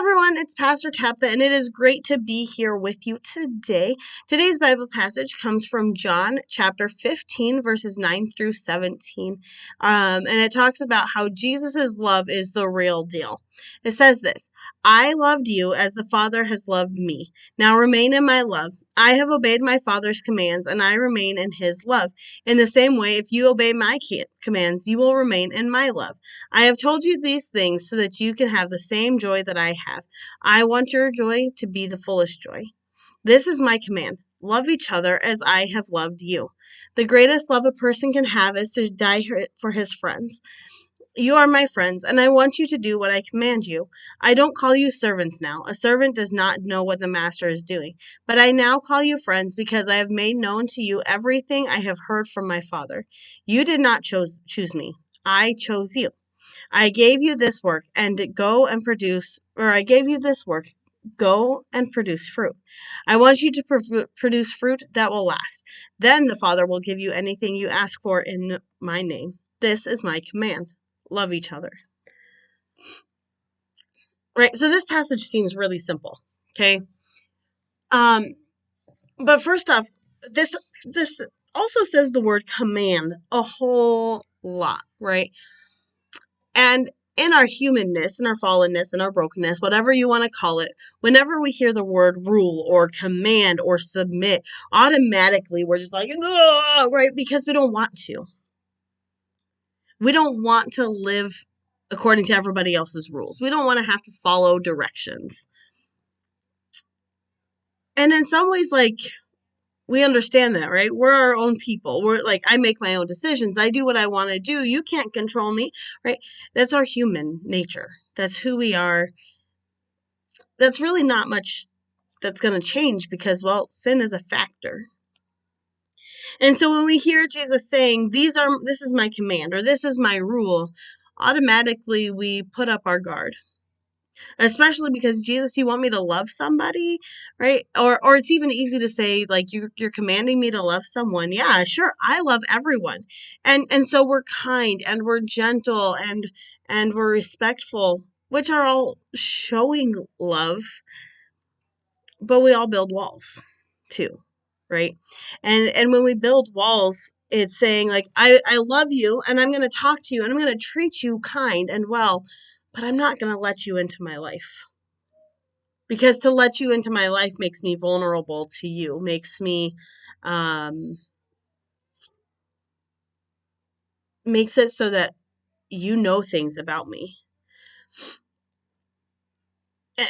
everyone, it's Pastor Tabitha, and it is great to be here with you today. Today's Bible passage comes from John chapter 15, verses 9 through 17. And it talks about how Jesus' love is the real deal. It says this: I loved you as the Father has loved me. Now remain in my love. I have obeyed my Father's commands, and I remain in his love. In the same way, if you obey my commands, you will remain in my love. I have told you these things so that you can have the same joy that I have. I want your joy to be the fullest joy. This is my command: love each other as I have loved you. The greatest love a person can have is to die for his friends. You are my friends, and I want you to do what I command you. I don't call you servants now. A servant does not know what the master is doing. But I now call you friends because I have made known to you everything I have heard from my Father. You did not choose me. I chose you. I gave you this work I gave you this work. Go and produce fruit. I want you to produce fruit that will last. Then the Father will give you anything you ask for in my name. This is my command. Love each other. Right? So this passage seems really simple. Okay? But first off, this also says the word command a whole lot, right? And in our humanness, in our fallenness, in our brokenness, whatever you want to call it, whenever we hear the word rule or command or submit, automatically we're just like, ugh, right? Because we don't want to. We don't want to live according to everybody else's rules. We don't want to have to follow directions. And in some ways, like, we understand that, right? We're our own people. We're like, I make my own decisions. I do what I want to do. You can't control me, right? That's our human nature. That's who we are. That's really not much that's going to change because, well, sin is a factor. And so when we hear Jesus saying, this is my command, or this is my rule, automatically we put up our guard. Especially because, Jesus, you want me to love somebody, right? Or it's even easy to say, like, you're commanding me to love someone. Yeah, sure, I love everyone. And so we're kind and we're gentle and we're respectful, which are all showing love, but we all build walls too, right? And when we build walls, it's saying, like, I love you and I'm going to talk to you and I'm going to treat you kind and well, but I'm not going to let you into my life. Because to let you into my life makes me vulnerable to you, makes it so that you know things about me.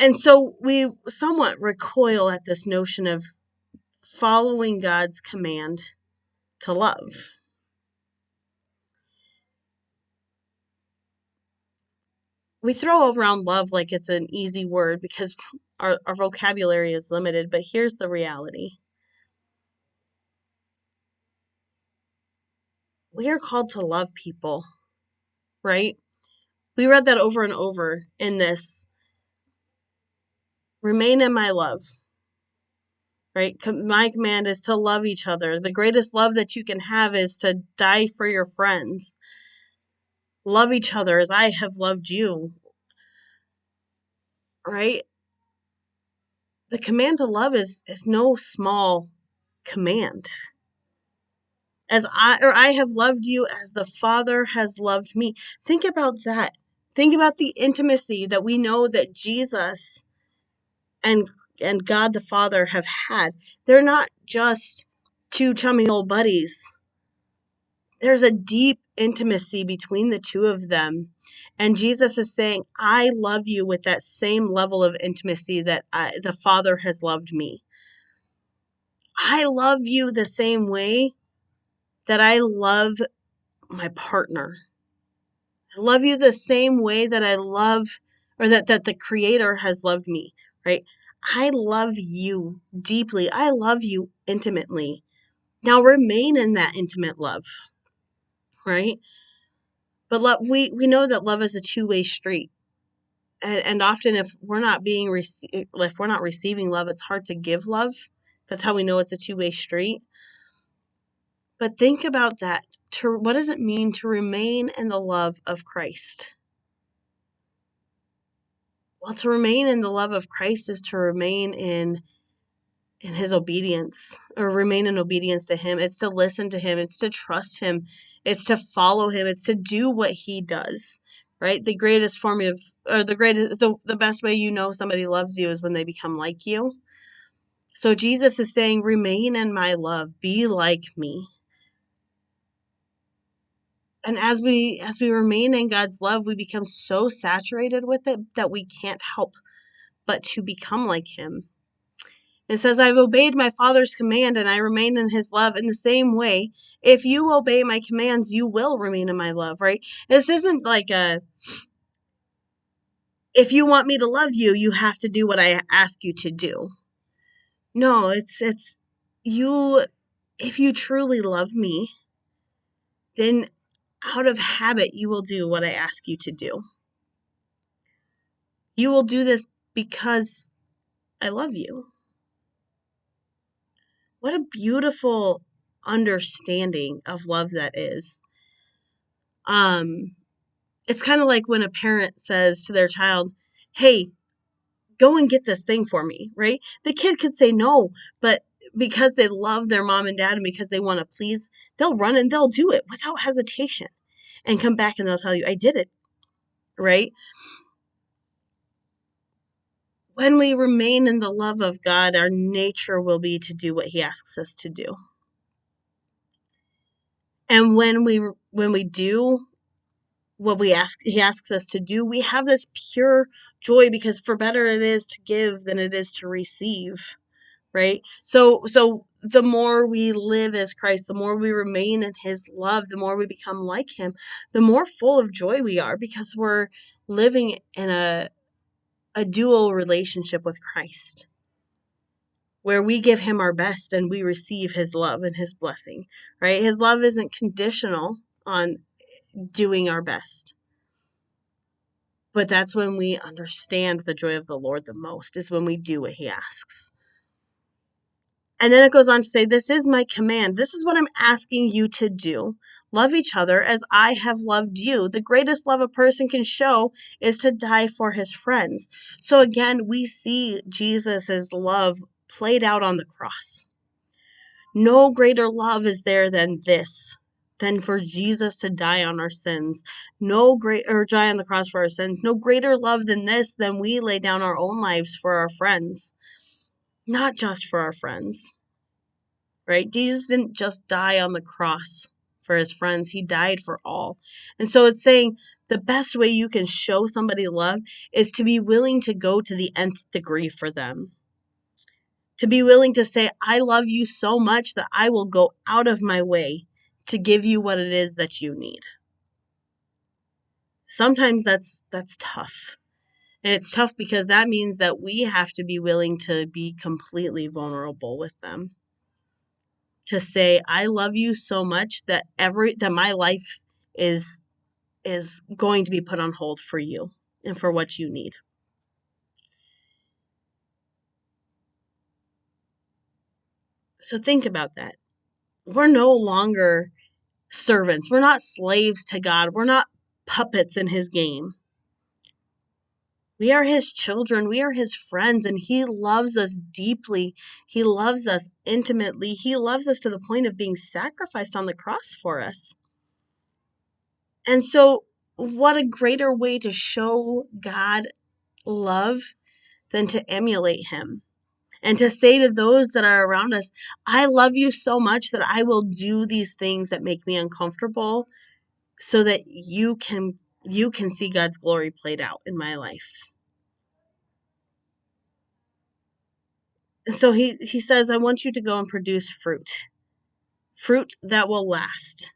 And so we somewhat recoil at this notion of following God's command to love. We throw around love like it's an easy word because our vocabulary is limited, but here's the reality. We are called to love people, right? We read that over and over in this. Remain in my love, right? My command is to love each other. The greatest love that you can have is to die for your friends. Love each other as I have loved you, right? The command to love is no small command. I have loved you as the Father has loved me. Think about that. Think about the intimacy that we know that Jesus and God the Father have had. They're not just two chummy old buddies. There's a deep intimacy between the two of them. And Jesus is saying, I love you with that same level of intimacy that the Father has loved me. I love you the same way that I love my partner. I love you the same way that I love, or that the Creator has loved me, right? I love you deeply. I love you intimately. Now remain in that intimate love, right? But we know that love is a two-way street. And often if we're not receiving love, it's hard to give love. That's how we know it's a two-way street. But think about that. What does it mean to remain in the love of Christ? Well, to remain in the love of Christ is to remain in his obedience, or remain in obedience to him. It's to listen to him. It's to trust him. It's to follow him. It's to do what he does, right? The greatest form of, or the best way you know somebody loves you is when they become like you. So Jesus is saying, remain in my love, be like me. And as we remain in God's love, we become so saturated with it that we can't help but to become like him. It says, I've obeyed my Father's command and I remain in his love. In the same way, if you obey my commands, you will remain in my love, right? This isn't like if you want me to love you, you have to do what I ask you to do. No, it's you, if you truly love me, then out of habit, you will do what I ask you to do. You will do this because I love you. What a beautiful understanding of love that is. It's kind of like when a parent says to their child, hey, go and get this thing for me, right? The kid could say no, but because they love their mom and dad and because they want to please, they'll run and they'll do it without hesitation and come back and they'll tell you, I did it, right? When we remain in the love of God, our nature will be to do what he asks us to do. And when we do what he asks us to do, we have this pure joy, because for better it is to give than it is to receive, right? So the more we live as Christ, the more we remain in his love, the more we become like him, the more full of joy we are, because we're living in a dual relationship with Christ, where we give him our best and we receive his love and his blessing, right? His love isn't conditional on doing our best. But that's when we understand the joy of the Lord the most, is when we do what he asks. And then it goes on to say, this is my command. This is what I'm asking you to do. Love each other as I have loved you. The greatest love a person can show is to die for his friends. So again, we see Jesus' love played out on the cross. No greater love is there than this, than for Jesus to die on our sins. Or die on the cross for our sins. No greater love than this, than we lay down our own lives for our friends. Not just for our friends, right? Jesus didn't just die on the cross for his friends. He died for all. And so it's saying the best way you can show somebody love is to be willing to go to the nth degree for them. To be willing to say, I love you so much that I will go out of my way to give you what it is that you need. Sometimes that's tough. And it's tough because that means that we have to be willing to be completely vulnerable with them. To say, I love you so much that my life is going to be put on hold for you and for what you need. So think about that. We're no longer servants. We're not slaves to God. We're not puppets in his game. We are his children. We are his friends, and he loves us deeply. He loves us intimately. He loves us to the point of being sacrificed on the cross for us. And so, what a greater way to show God love than to emulate him and to say to those that are around us, I love you so much that I will do these things that make me uncomfortable so that you can see God's glory played out in my life. And so he says, I want you to go and produce fruit that will last.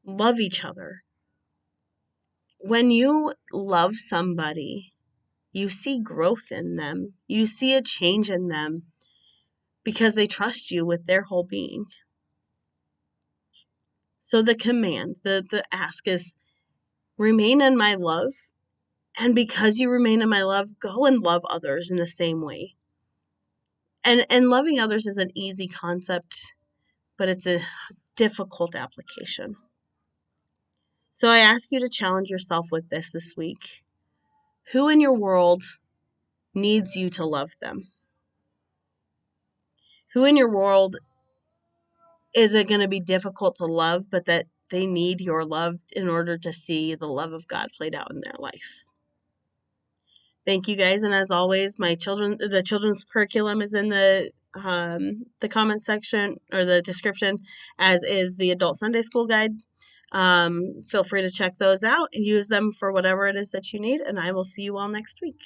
Love each other. When you love somebody, you see growth in them. You see a change in them because they trust you with their whole being. So the command, the ask is, remain in my love. And because you remain in my love, go and love others in the same way. And loving others is an easy concept, but it's a difficult application. So I ask you to challenge yourself with this week. Who in your world needs you to love them? Who in your world is it going to be difficult to love, but that they need your love in order to see the love of God played out in their life? Thank you guys, and as always, the children's curriculum is in the comment section or the description, as is the adult Sunday school guide. Feel free to check those out and use them for whatever it is that you need, and I will see you all next week.